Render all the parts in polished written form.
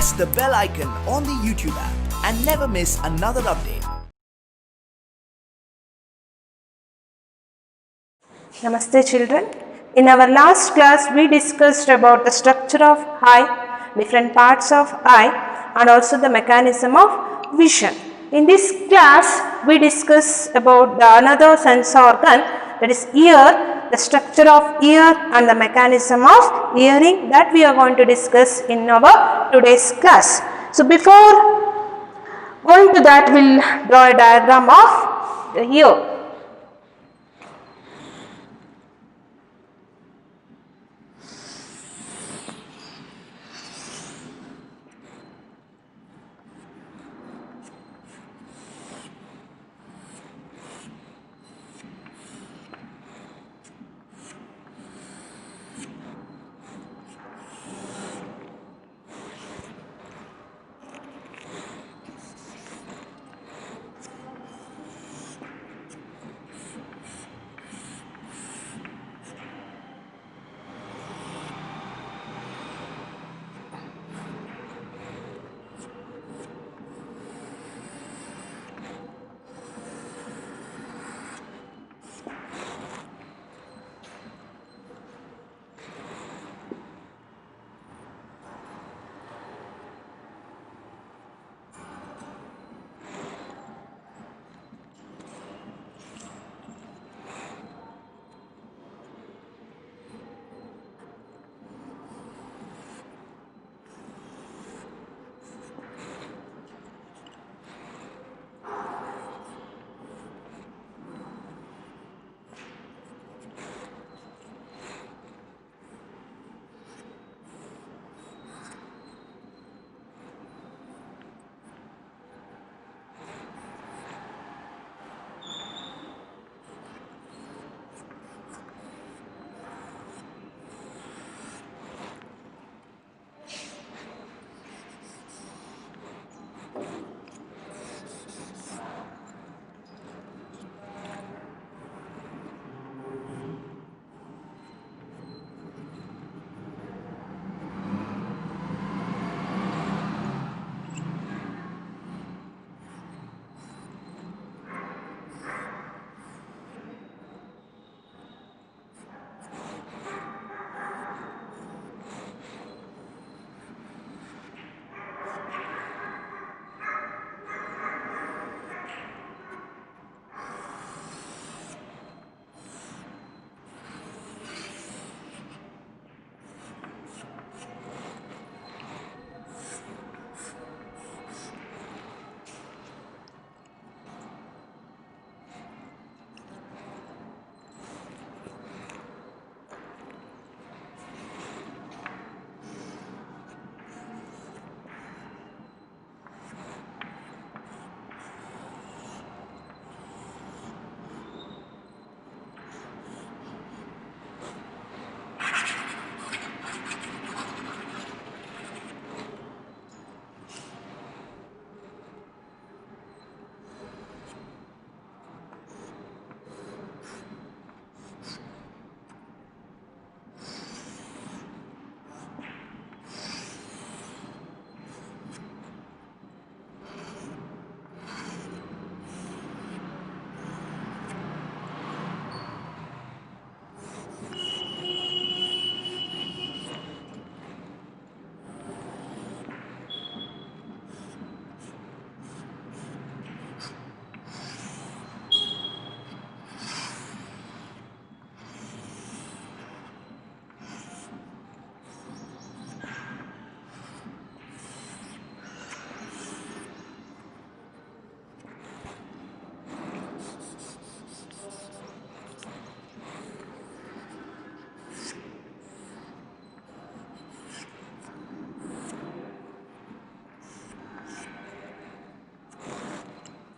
press the bell icon on the YouTube app and never miss another update. Namaste children. In our last class we discussed about the structure of eye, different parts of eye and also the mechanism of vision. In this class we discuss about the another sense organ, that is ear, the structure of ear and the mechanism of hearing, that we are going to discuss in our today's class. So before going to that, we will draw a diagram of the ear.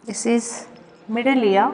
This is middle ear.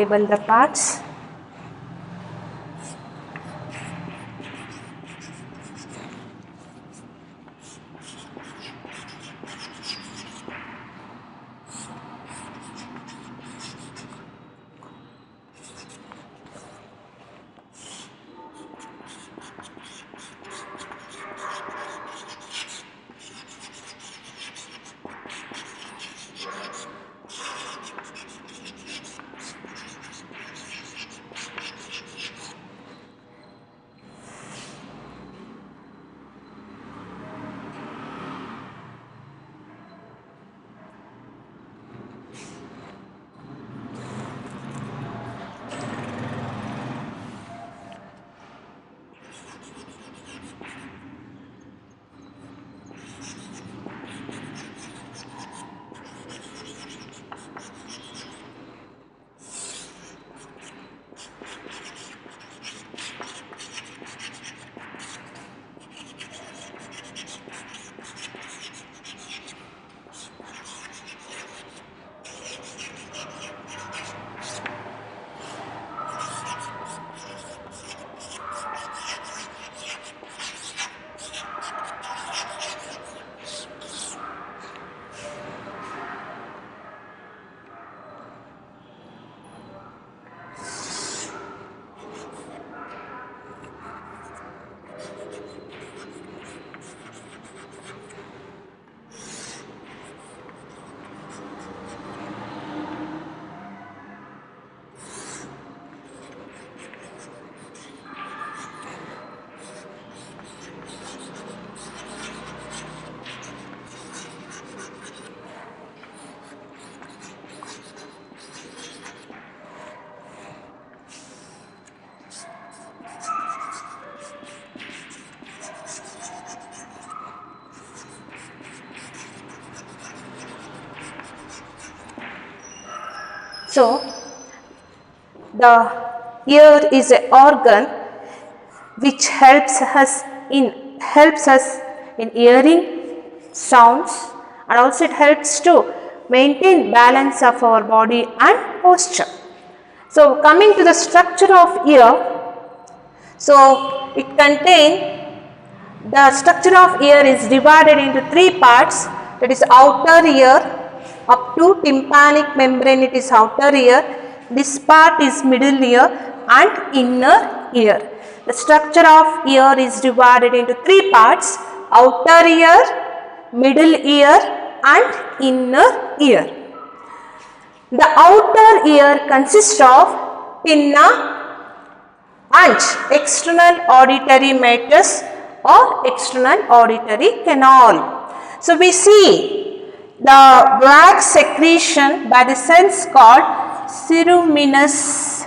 label the parts. So, the ear is an organ which helps us in hearing sounds, and also it helps to maintain balance of our body and posture. So, coming to the structure of ear, so it the structure of ear is divided into three parts, that is outer ear. Up to tympanic membrane it is outer ear, this part is middle ear and inner ear. The structure of ear is divided into three parts, outer ear, middle ear and inner ear. The outer ear consists of pinna and external auditory meatus or external auditory canal. So, we see the black secretion by the cells called ceruminous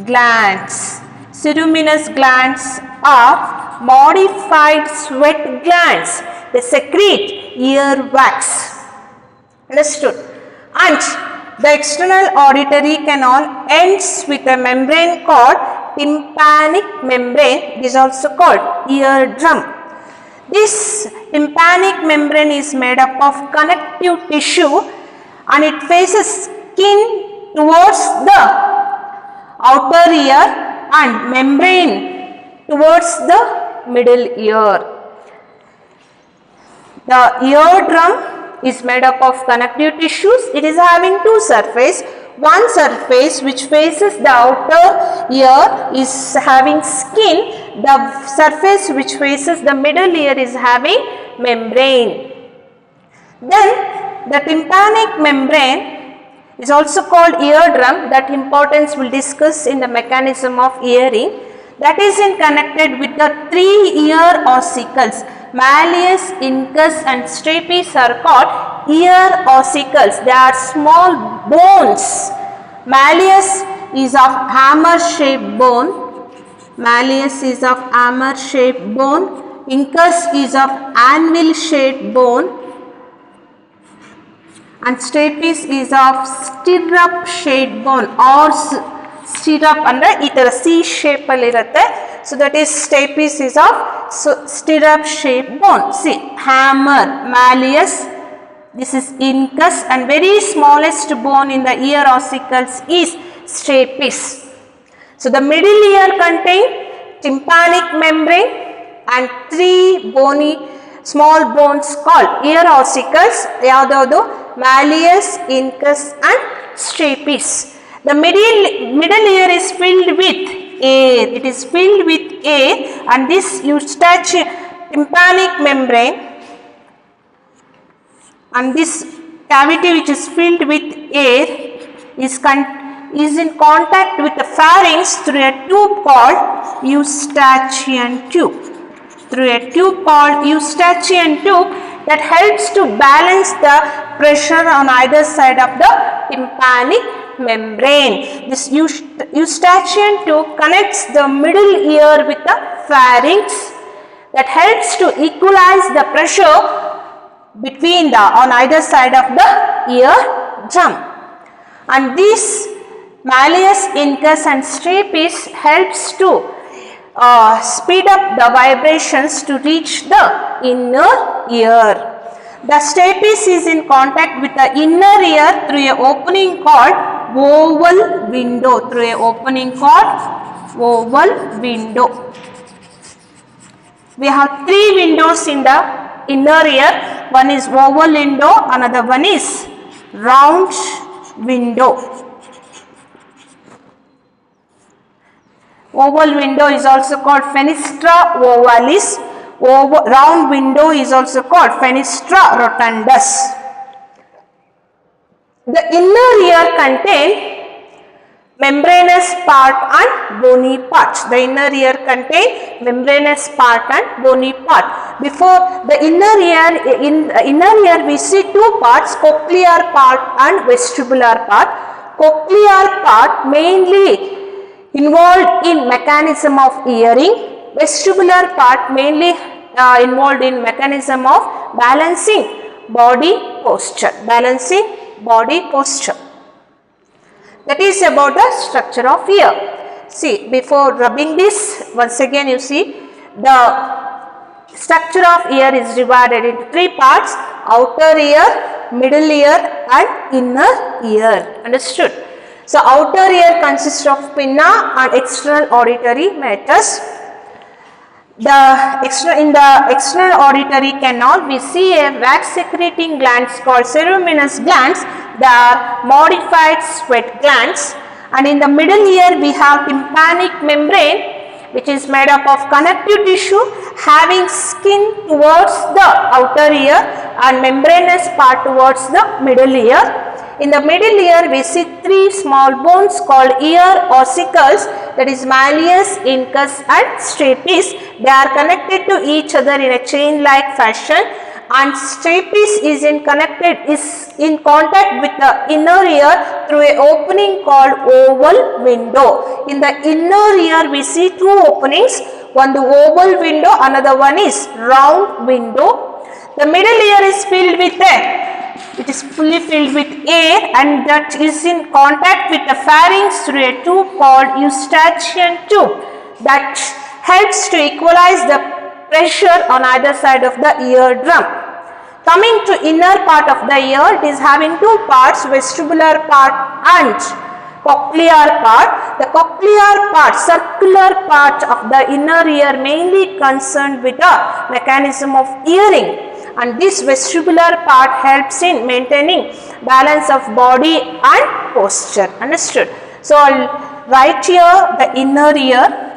glands. Ceruminous glands are modified sweat glands. They secrete ear wax. Understood? And the external auditory canal ends with a membrane called tympanic membrane. It is also called eardrum. This tympanic membrane is made up of connective tissue and it faces skin towards the outer ear and membrane towards the middle ear. The eardrum is made up of connective tissues. It is having two surfaces. One surface which faces the outer ear is having skin. The surface which faces the middle ear is having membrane. Then the tympanic membrane is also called eardrum. That importance we will discuss in the mechanism of hearing. That is connected with the three ear ossicles. Malleus, incus and stapes are called ear ossicles. They are small bones. Malleus is of hammer shaped bone. Malleus is of hammer shaped bone. Incus is of anvil shaped bone. And stapes is of stirrup shaped bone or stirrup under iತರ C shape ಅಲ್ಲಿ ಇರುತ್ತೆ. So that is stapes is of stirrup shaped bone. See, hammer, malleus, this is incus, and very smallest bone in the ear ossicles is stapes. So the middle ear contains tympanic membrane and three bony small bones called ear ossicles, ಯಾವುದ್ಯಾವುದು malleus, incus and stapes. The middle ear is filled with air. It is filled with air, and this eustachian tympanic membrane and this cavity which is filled with air is in contact with the pharynx through a tube called eustachian tube. Through a tube called eustachian tube that helps to balance the pressure on either side of the tympanic membrane. This eustachian tube connects the middle ear with the pharynx that helps to equalize the pressure between the on either side of the ear drum. And this malleus, incus and stapes helps to speed up the vibrations to reach the inner ear. The stapes is in contact with the inner ear through a opening called oval window. Through a opening called oval window. We have three windows in the inner ear. One is oval window, another one is round window. Oval window is also called fenestra ovalis. Round window is also called fenestra rotundus. The inner ear contains membranous part and bony part. The inner ear contains membranous part and bony part. Before the inner ear, in the inner ear we see two parts, cochlear part and vestibular part. Cochlear part mainly involved in mechanism of hearing. Vestibular part mainly involved in mechanism of balancing body posture. Balancing body posture. That is about the structure of ear. See, before rubbing this, once again you see the structure of ear is divided into three parts: outer ear, middle ear and inner ear. Understood? So outer ear consists of pinna and external auditory meatus. In the external auditory canal we see a wax secreting glands called ceruminous glands. They are modified sweat glands. And in the middle ear we have tympanic membrane, which is made up of connective tissue having skin towards the outer ear and membranous part towards the middle ear. In the middle ear we see three small bones called ear ossicles, that is malleus, incus and stapes. They are connected to each other in a chain like fashion, and stapes is in contact with the inner ear through a opening called oval window. In the inner ear we see two openings, one the oval window, another one is round window. The middle ear is filled with air. It is fully filled with air, and that is in contact with the pharynx through a tube called eustachian tube that helps to equalize the pressure on either side of the eardrum. Coming to inner part of the ear, it is having two parts, vestibular part and cochlear part. The cochlear part, circular part of the inner ear, mainly concerned with the mechanism of hearing. And this vestibular part helps in maintaining balance of body and posture. Understood? So I'll write here the inner ear.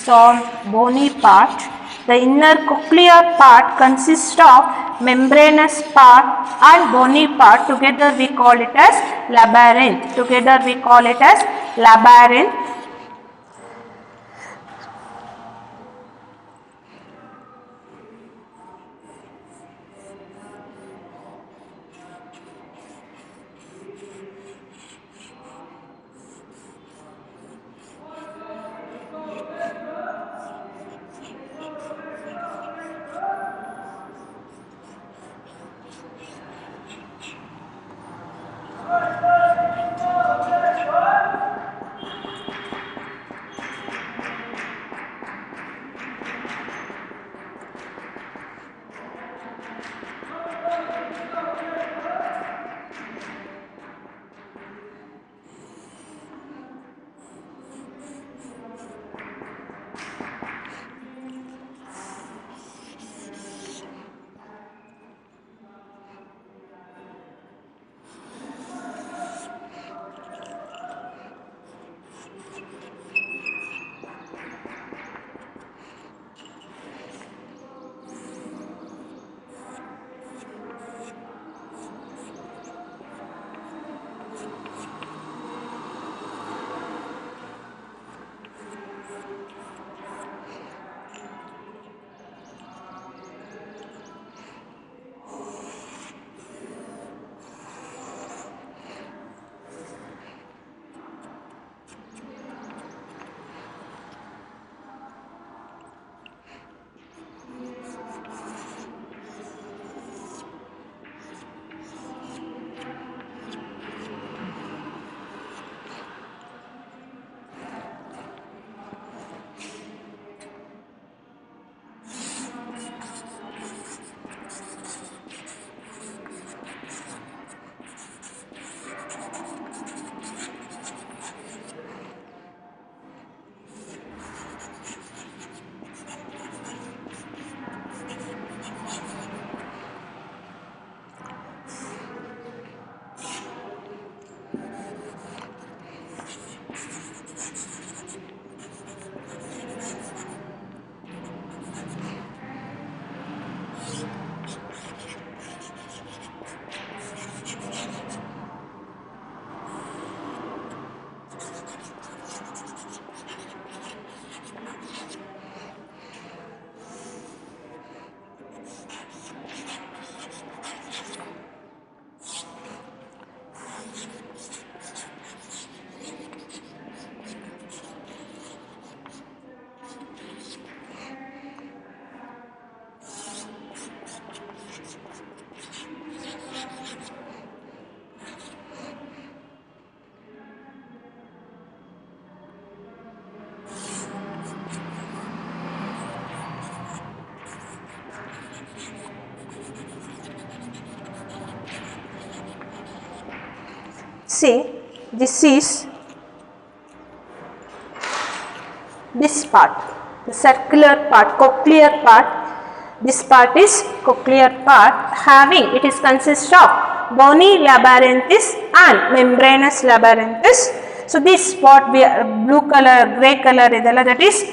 So on bony part, the inner cochlear part consists of membranous part and bony part. Together we call it as labyrinth. Together we call it as labyrinth. See, this is this part, the circular part, cochlear part. This part is cochlear part, having, it is consist of bony labyrinthis and membranous labyrinthis. So this what we are, blue color, grey color idella, that is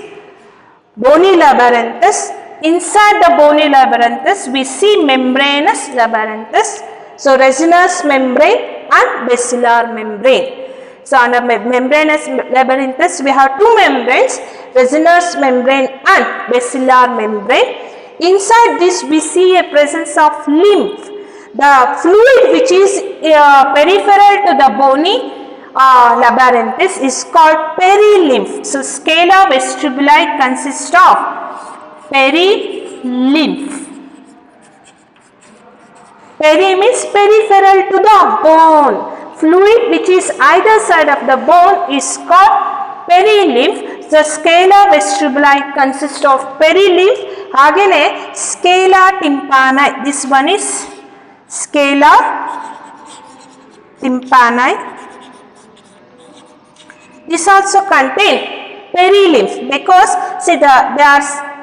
bony labyrinthis. Inside the bony labyrinthis we see membranous labyrinthis. So resinous membrane and basilar membrane. So under membranous labyrinthis we have two membranes, resinous membrane and basilar membrane. Inside this we see a presence of lymph. The fluid which is peripheral to the bony labyrinthis is called perilymph. So scala vestibuli consists of perilymph. Peri means peripheral to the bone. Fluid which is either side of the bone is called perilymph. The scala vestibuli consists of perilymph. Hagene scala tympani. This one is scala tympani. This also contain perilymph because see they are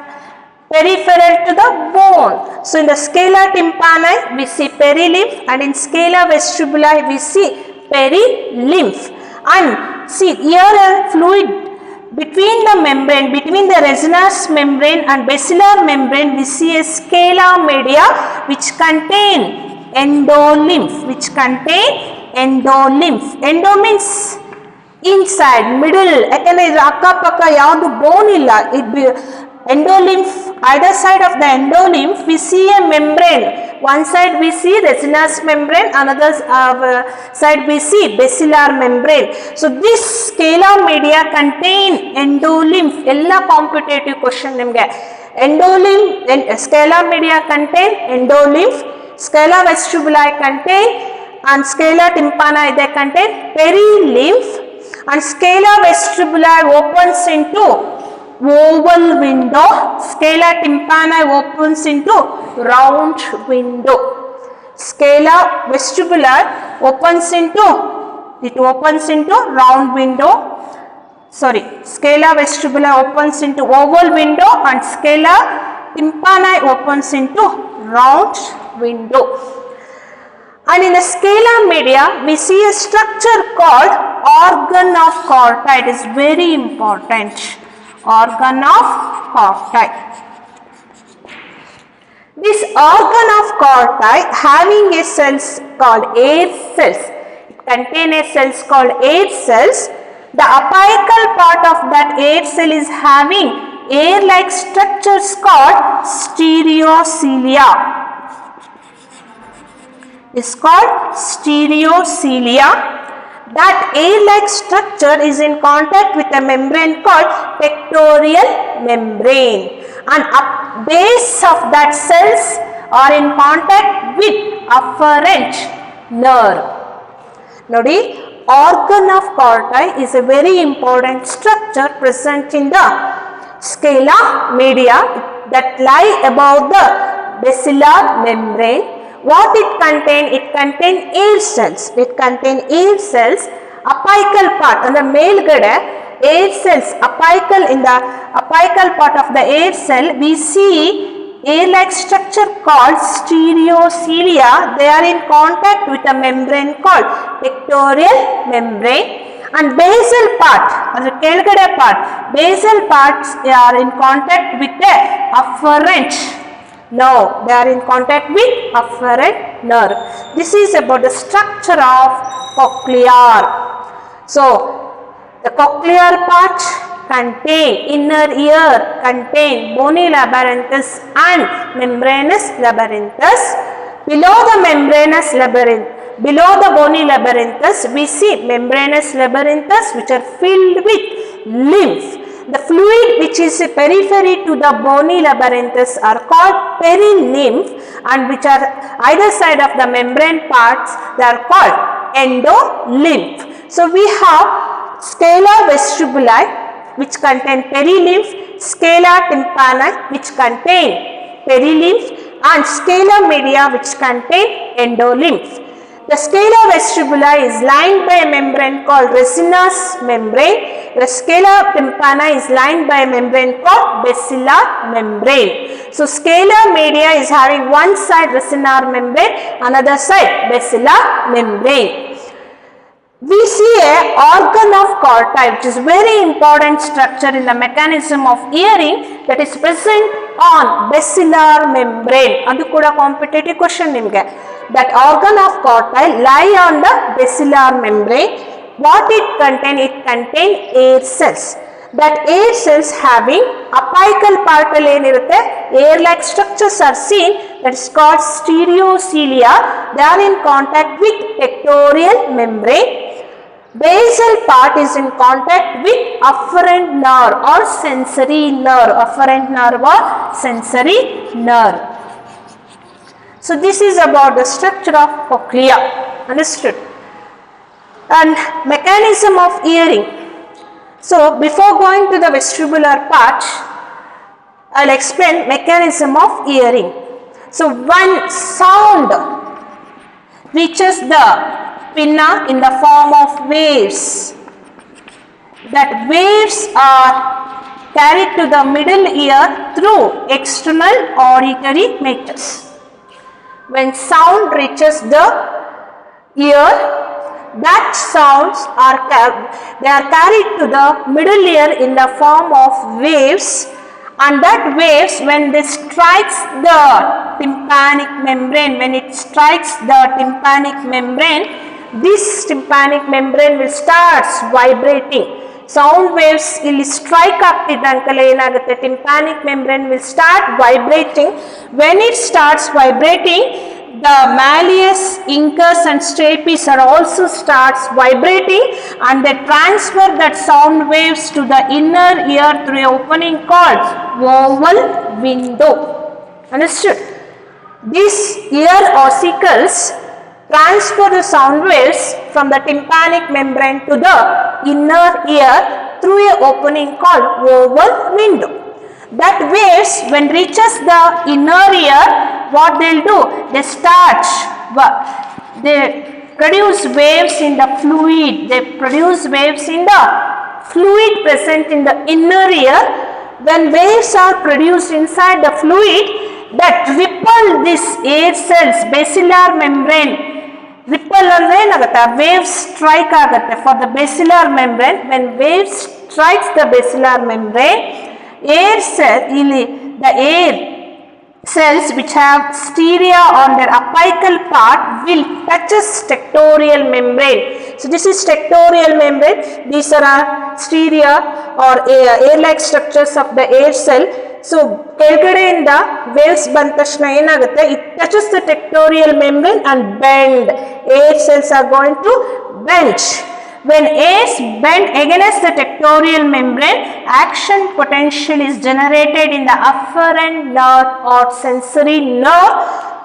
peripheral to the bone. So in the scala tympani we see perilymph and in scala vestibuli we see perilymph. And see here a fluid between the membrane, between the resinous membrane and basilar membrane, we see a scala media which contain endolymph, endo means inside, middle, ಯಾಕಂದ್ರೆ ಇದರ ಅಕ್ಕಪಕ್ಕ ಯಾವುದು ಬೋನ್ ಇಲ್ಲ. Endolymph, either side of the endolymph we see a membrane. One side we see resinous membrane, another side we see basilar membrane. So this scala media contain endolymph. Ella competitive question nimge. Endolymph, scala media contain endolymph, scala vestibuli contain, and scala tympani they contain perilymph, and scala vestibuli opens into oval window, scala tympani opens into round window. Scala vestibular opens into round window. Sorry, scala vestibular opens into oval window and scala tympani opens into round window. And in the scala media we see a structure called organ of Corti. It is very important. Organ of Corti. This organ of Corti having a cells called air cells. It contains a cells called air cells. The apical part of that air cell is having air-like structures called stereocilia. It's called stereocilia. That air-like structure is in contact with a membrane called pectoral membrane, and base of that cells are in contact with afferent nerve. Nodi, organ of Corti is a very important structure present in the scala media that lie above the basilar membrane. What it contain? It contain air cells. Apical part and the male air cells. In the apical part of the air cell we see air-like structure called stereocilia. They are in contact with a membrane called pectoral membrane. And basal part, the ಕೆಳಗಡೆ part, basal parts are in contact with the afferent nerve. They are in contact with afferent nerve. This is about the structure of cochlear. So the cochlear part contain inner ear, contain bony labyrinthus and membranous labyrinthus. Below the membranous labyrinth, below the bony labyrinthus we see membranous labyrinthus which are filled with lymph. The fluid which is periphery to the bony labyrinthus are called perilymph, and which are either side of the membrane parts they are called endolymph. So we have scala vestibuli which contain perilymph, scala tympani which contain perilymph, and scala media which contain endolymph. The scala vestibuli is lined by a membrane called resinous membrane. The scala tympani is lined by a membrane called basilar membrane. So scala media is having one side resinar membrane, another side basilar membrane. We see a organ of Corti which is very important structure in the mechanism of hearing that is present on basilar membrane. Adu kuda competitive question nimge. That organ of Corti lie on the basilar membrane. What it contain? It contain air cells. That air cells having apical part ಏನಿರುತ್ತೆ air-like structures are seen, that is called stereocilia. They are in contact with pectoral membrane. Basal part is in contact with afferent nerve or sensory nerve. Afferent nerve or sensory nerve. So this is about the structure of cochlea. Understood? And mechanism of hearing. So before going to the vestibular part, I will explain mechanism of hearing. So when sound reaches the pinna in the form of waves, that waves are carried to the middle ear through external auditory metres. When sound reaches the ear, that sounds are carried to the middle ear in the form of waves, and that waves, when they strikes the tympanic membrane, this tympanic membrane will start vibrating. Sound waves ಇಲ್ಲಿ strike ಆಗ್ತಿದ್ದಂಕಲೆ ಏನಾಗುತ್ತೆ, tympanic membrane will start vibrating. When it starts vibrating, the malleus, incus and stapes are also starts vibrating, and they transfer that sound waves to the inner ear through an opening called vowel window. Understood? These ear ossicles transfer the sound waves from the tympanic membrane to the inner ear through an opening called vowel window. That waves, when reaches the inner ear, what they'll do, they produce waves in the fluid. They produce waves in the fluid present in the inner ear. When waves are produced inside the fluid, that ripple this air cells, basilar membrane. Ripple ಅಂದ್ರೆ ಏನಾಗುತ್ತೆ, waves strike ಆಗುತ್ತೆ for the basilar membrane. When waves strikes the basilar membrane, air cell, the air cells which have stereo on their apical part will touch a stectorial membrane. So this is stectorial membrane. These are stereo or air-like structures of the air cell. So ಕೆಳಗಡೆಯಿಂದ waves ಬಂದ ತಕ್ಷಣ ಏನಾಗುತ್ತೆ, it touches the stectorial membrane and bend. Air cells are going to bend. When airs bend against the stectorial membrane, action potential is generated in the afferent nerve or sensory nerve.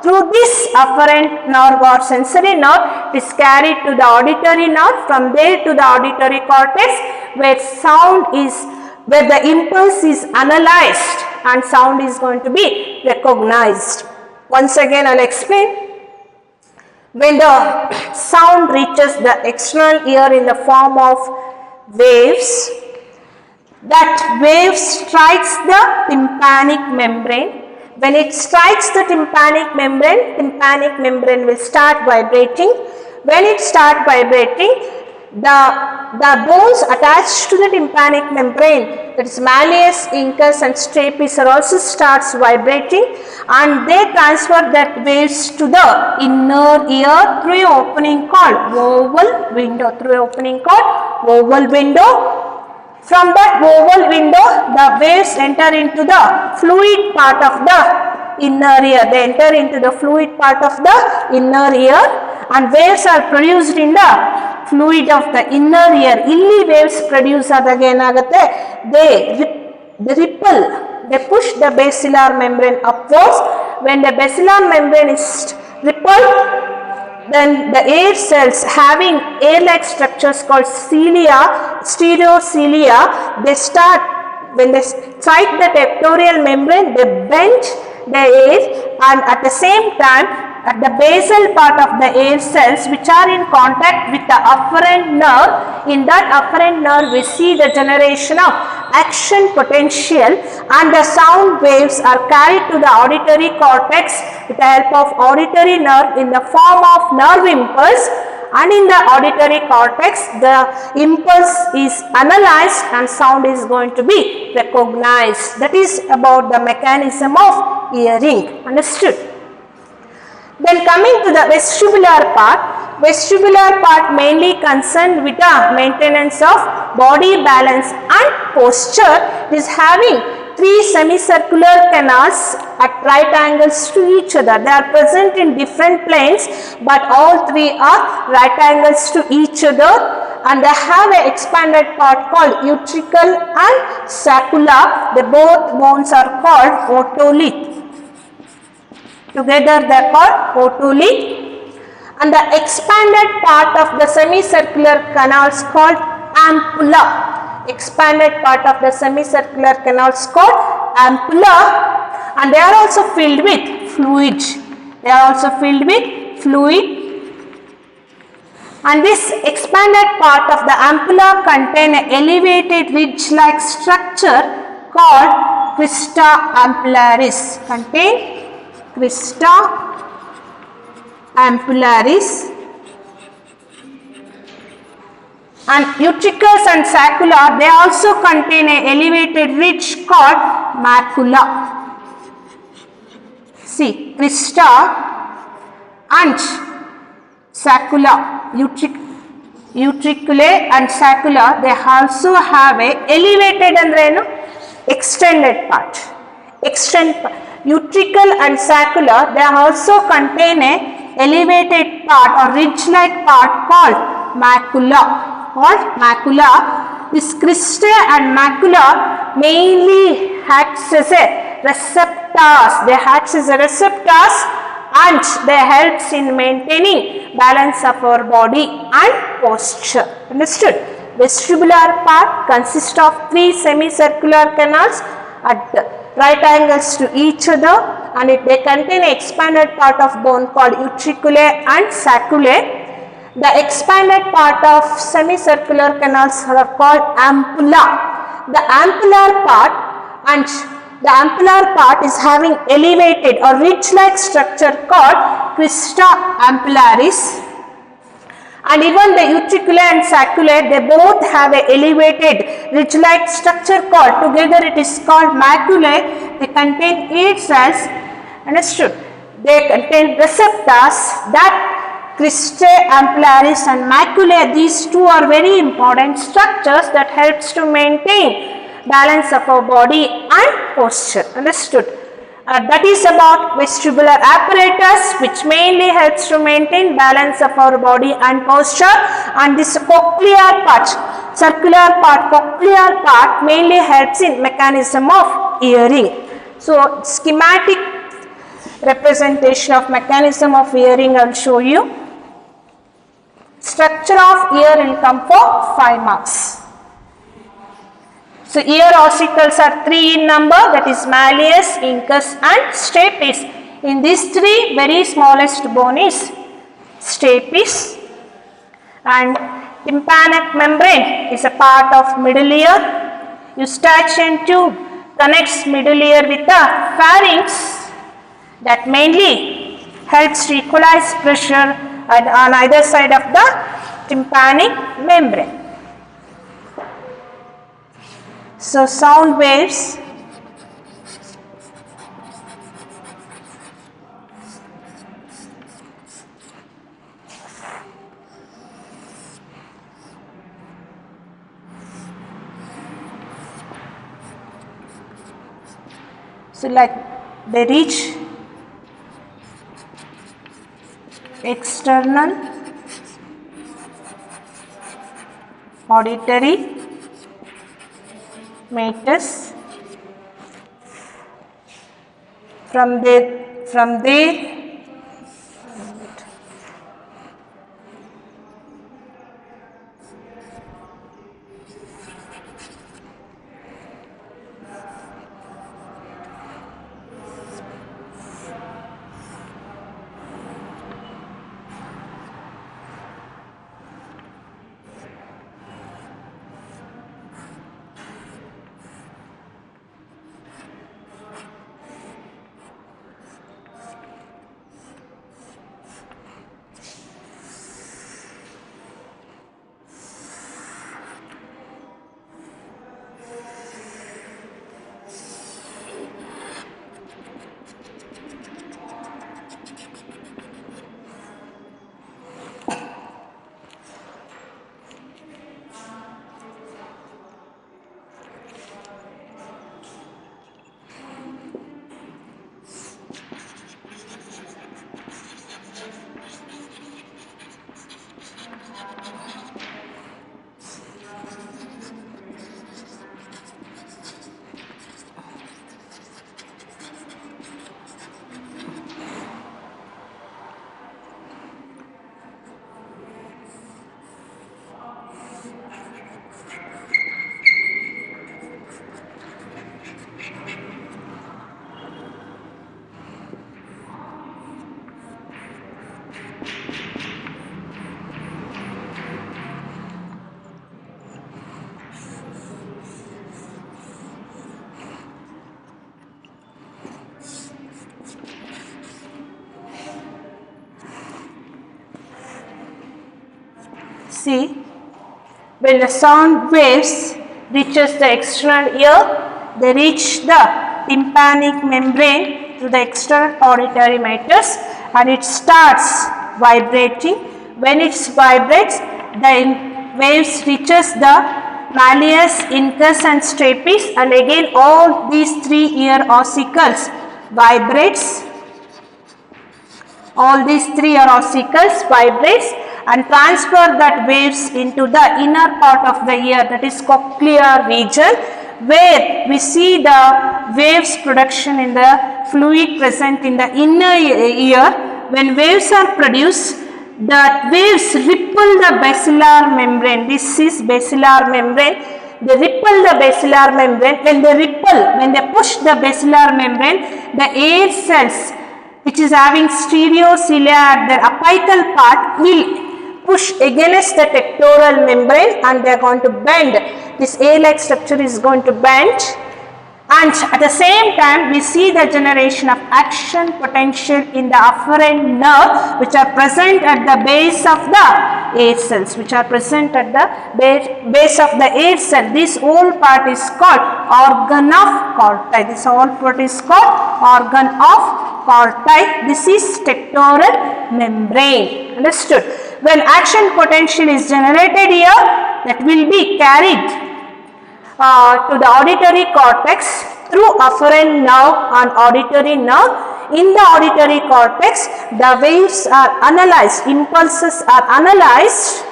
Through this afferent nerve or sensory nerve, it is carried to the auditory nerve. From there to the auditory cortex, where the impulse is analyzed and sound is going to be recognized. Once again, I'll explain. When the sound reaches the external ear in the form of waves, that wave strikes the tympanic membrane. When it strikes the tympanic membrane will start vibrating. When it starts vibrating, the bones attached to the tympanic membrane, that is malleus, incus and stapes, are also starts vibrating, and they transfer that waves to the inner ear through an opening called vowel window. From that vowel window, the waves enter into the fluid part of the inner ear. They enter into the fluid part of the inner ear, and waves are produced in the fluid of the inner ear. Illi waves produce ಆದಾಗ ಏನಾಗುತ್ತೆ, they ripple, they push the basilar membrane upwards. When the basilar membrane is rippled, then the air cells having air-like structures called stereocilia, when they strike the stectorial membrane, they bend the air, and at the same time, at the basal part of the air cells which are in contact with the afferent nerve, in that afferent nerve we see the generation of action potential, and the sound waves are carried to the auditory cortex with the help of auditory nerve in the form of nerve impulse, and in the auditory cortex the impulse is analyzed and sound is going to be recognized. That is about the mechanism of hearing. Understood? Then coming to the vestibular part mainly concerned with the maintenance of body balance and posture. It is having 3 semicircular canals at right angles to each other. They are present in different planes, but all 3 are right angles to each other, and they have an expanded part called utricle and sacula. The both bones are called otolith. Together they are called otolith, and the expanded part of the semicircular canals called ampulla. Expanded part of the semicircular canals called ampulla, and they are also filled with fluid. And this expanded part of the ampulla contain an elevated ridge-like structure called crista ampullaris. Crista ampullaris, And utricles and sacula, they also contain a elevated ridge called macula. See, crista and sacula, utriculae and sacula, they also have a elevated and extended part. Utricle and sacula, they also contain a elevated part or ridge-like part called macula. This cristae and macula mainly acts as a receptors. They act as a receptors and they helps in maintaining balance of our body and posture. Understood? Vestibular part consists of 3 semicircular canals at right angles to each other, and they contain an expanded part of bone called utriculae and saculae. The expanded part of semicircular canals are called ampulla. The ampular part is having elevated or ridge-like structure called crista ampullaris. And even the utriculae and saculae, they both have a elevated ridge-like structure called, together it is called maculae. They contain 8 cells. Understood? They contain receptors that cristae, ampullaris and maculae, these two are very important structures that helps to maintain balance of our body and posture. Understood? That is about vestibular apparatus, which mainly helps to maintain balance of our body and posture, and this cochlear part, circular part, cochlear part mainly helps in mechanism of hearing. So, schematic representation of mechanism of hearing I will show you. Structure of ear will come for 5 marks. So, ear ossicles are 3 in number, that is malleus, incus and stapes. In these 3, very smallest bone is stapes, and tympanic membrane is a part of middle ear. Eustachian tube connects middle ear with the pharynx, that mainly helps to equalize pressure on either side of the tympanic membrane. So, sound waves they reach external auditory meatus. From there see When the sound waves reaches the external ear, they reach the tympanic membrane through the external auditory meatus and it starts vibrating. When it vibrates, the waves reaches the malleus, incus and stapes, and again all these three ear ossicles vibrates. All these three ear ossicles vibrates and transfer that waves into the inner part of the ear, that is cochlear region, where we see the waves production in the fluid present in the inner ear. When waves are produced, the waves ripple the basilar membrane. This is basilar membrane. They ripple the basilar membrane. When they push the basilar membrane, the air cells which is having stereocilia at the apical part will push against the tectoral membrane and they are going to bend. This air-like structure is going to bend, and at the same time we see the generation of action potential in the afferent nerve which are present at the base of the air cells, which are present at the base of the air cell. This whole part is called organ of corti. This whole part is called organ of corti. This is tectoral membrane. Understood? When action potential is generated here, that will be carried to the auditory cortex through afferent nerve and auditory nerve. In the auditory cortex, the waves are analyzed, impulses are analyzed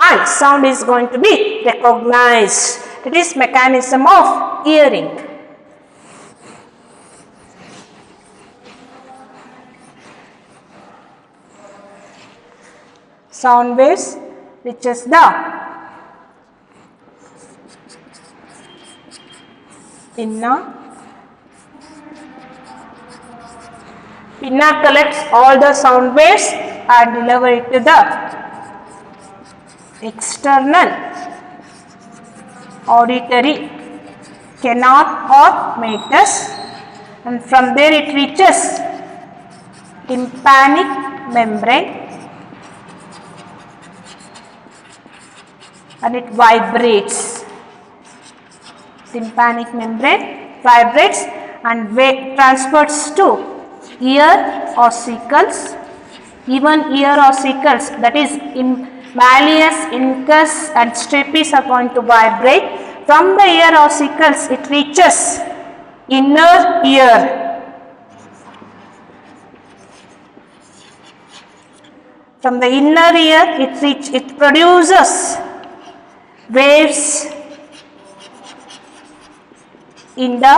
and sound is going to be recognized. It is mechanism of hearing. Sound waves reaches the pinna. Pinna collects all the sound waves and deliver it to the external auditory canal or meatus, and from there it reaches tympanic membrane and it vibrates. Tympanic membrane vibrates and transfers to ear ossicles. Even ear ossicles, that is malleus, incus and stapes, are going to vibrate. From the ear ossicles it reaches inner ear. From the inner ear it produces waves in the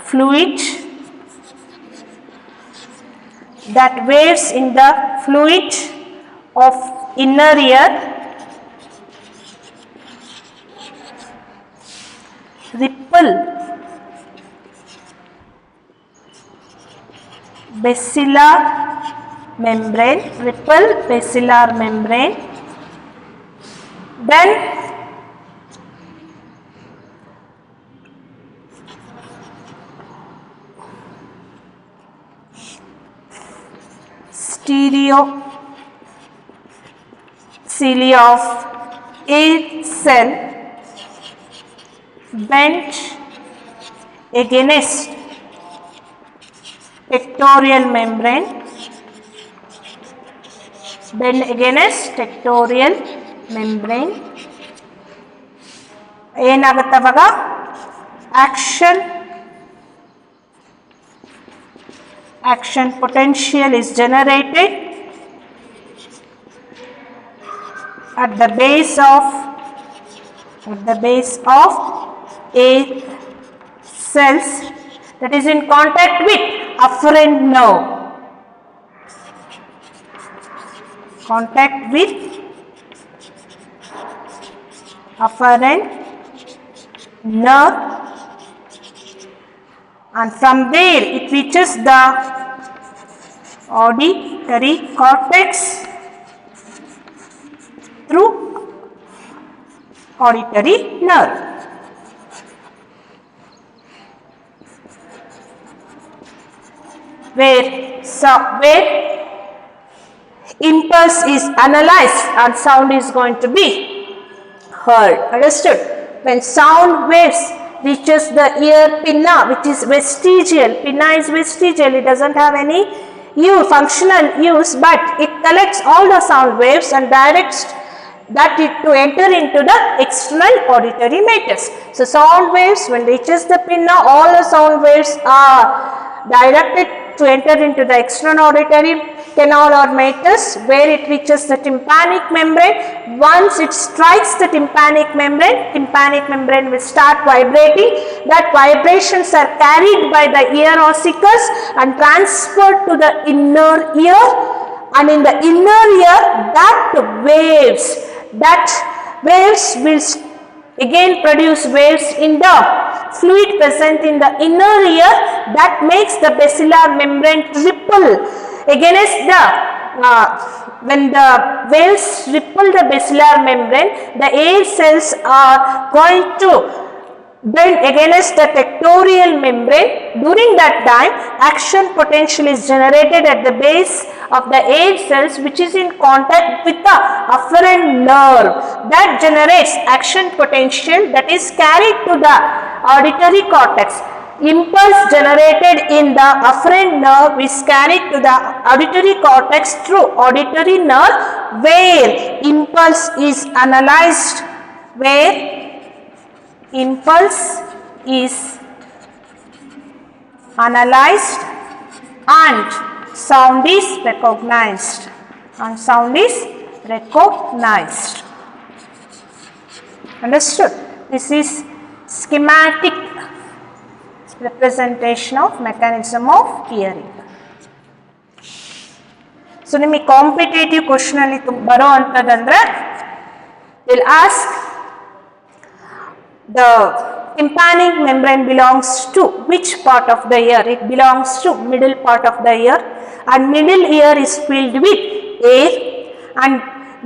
fluid. That waves in the fluid of inner ear ripple basilar membrane, then stereocilia of air cell bent against tectorial membrane, ಏನಾಗುತ್ತೆ ಅವಾಗ action potential is generated at the base of air cells that is in contact with afferent nerve. And from there it reaches the auditory cortex through auditory nerve. Where impulse is analyzed and sound is going to be heard. Understood? When sound waves reaches the ear pinna, which is vestigial, pinna is vestigial, it doesn't have any functional use, but it collects all the sound waves and directs that to enter into the external auditory matrix. So sound waves, when reaches the pinna, all the sound waves are directed to enter into the external auditory canal or matrix, where it reaches the tympanic membrane. Once it strikes the tympanic membrane will start vibrating. That vibrations are carried by the ear ossicles and transferred to the inner ear, and in the inner ear that waves will again produce waves in the fluid present in the inner ear that makes the basilar membrane ripple against the when the waves ripple the basilar membrane, the air cells are going to bend against the tectorial membrane. During that time, action potential is generated at the base of the air cells, which is in contact with the afferent nerve. That generates action potential that is carried to the auditory cortex. Impulse generated in the afferent nerve is carried to the auditory cortex through auditory nerve, where impulse is analyzed, and sound is recognized. Understood? This is schematic representation of mechanism of hearing. So ನಿಮಗೆ competitive question ಅಲ್ಲಿ ಬರೋ ಅಂತದಂದ್ರೆ will ask the tympanic membrane belongs to which part of the ear? It belongs to middle part of the ear, and middle ear is filled with air, and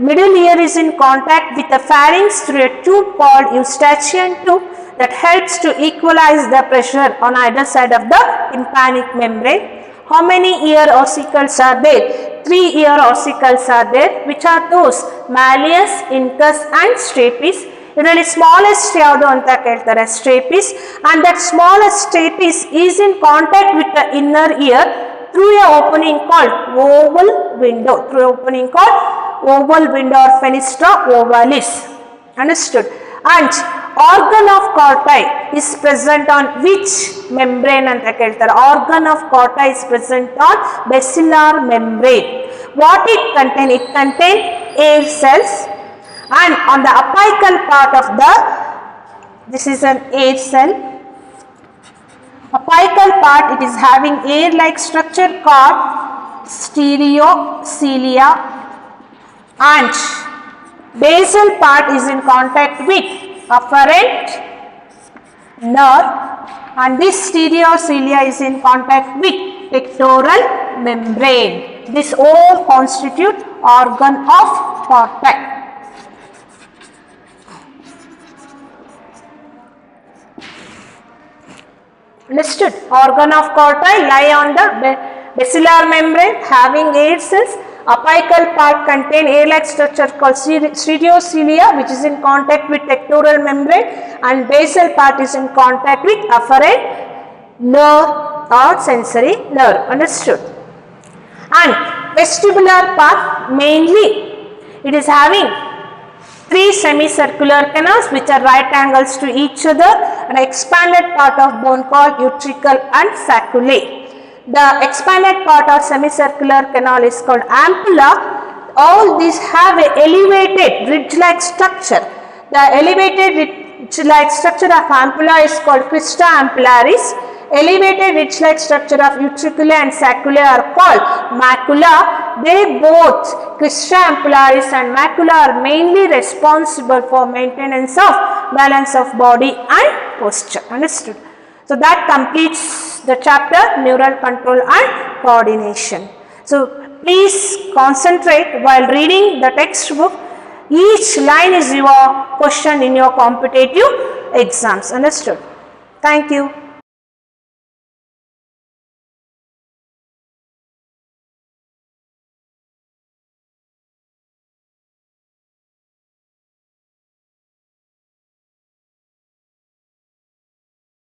middle ear is in contact with the pharynx through a tube called eustachian tube that helps to equalize the pressure on either side of the tympanic membrane. How many ear ossicles are there? 3 ear ossicles are there. Which are those? Malleus, incus and stapes. ಇದರಲ್ಲಿ smallest ಯಾವುದು ಅಂತ ಕೇಳ್ತಾರೆ, stapes, and that smallest stapes is in contact with the inner ear through a opening called oval window, or fenestra ovalis. Understood? And organ of corti is present on which membrane anta keltare? Organ of corti is present on basilar membrane. What it contain? It contain air cells, and on the apical part of this is an air cell. Apical part, it is having air like structure called stereocilia, and basal part is in contact with afferent nerve, and this stereocilia is in contact with pectoral membrane. This all constitute organ of corti. Understood? Organ of corti lie on the basilar membrane having air cells. Apical part contain air-like structure called stereocilia, which is in contact with pectoral membrane, and basal part is in contact with afferent nerve or sensory nerve. Understood? And vestibular part, mainly it is having 3 semicircular canals which are right angles to each other, and expanded part of bone called utricle and saculae. The expanded part or semicircular canal is called ampulla. All these have a elevated ridge-like structure. The elevated ridge-like structure of ampulla is called crista ampullaris. Elevated ridge-like structure of utricula and sacula are called macula. They both, crista ampullaris and macula, are mainly responsible for maintenance of balance of body and posture. Understood? So that completes the chapter neural control and coordination. So please concentrate while reading the textbook. Each line is your question in your competitive exams. Understood? Thank you.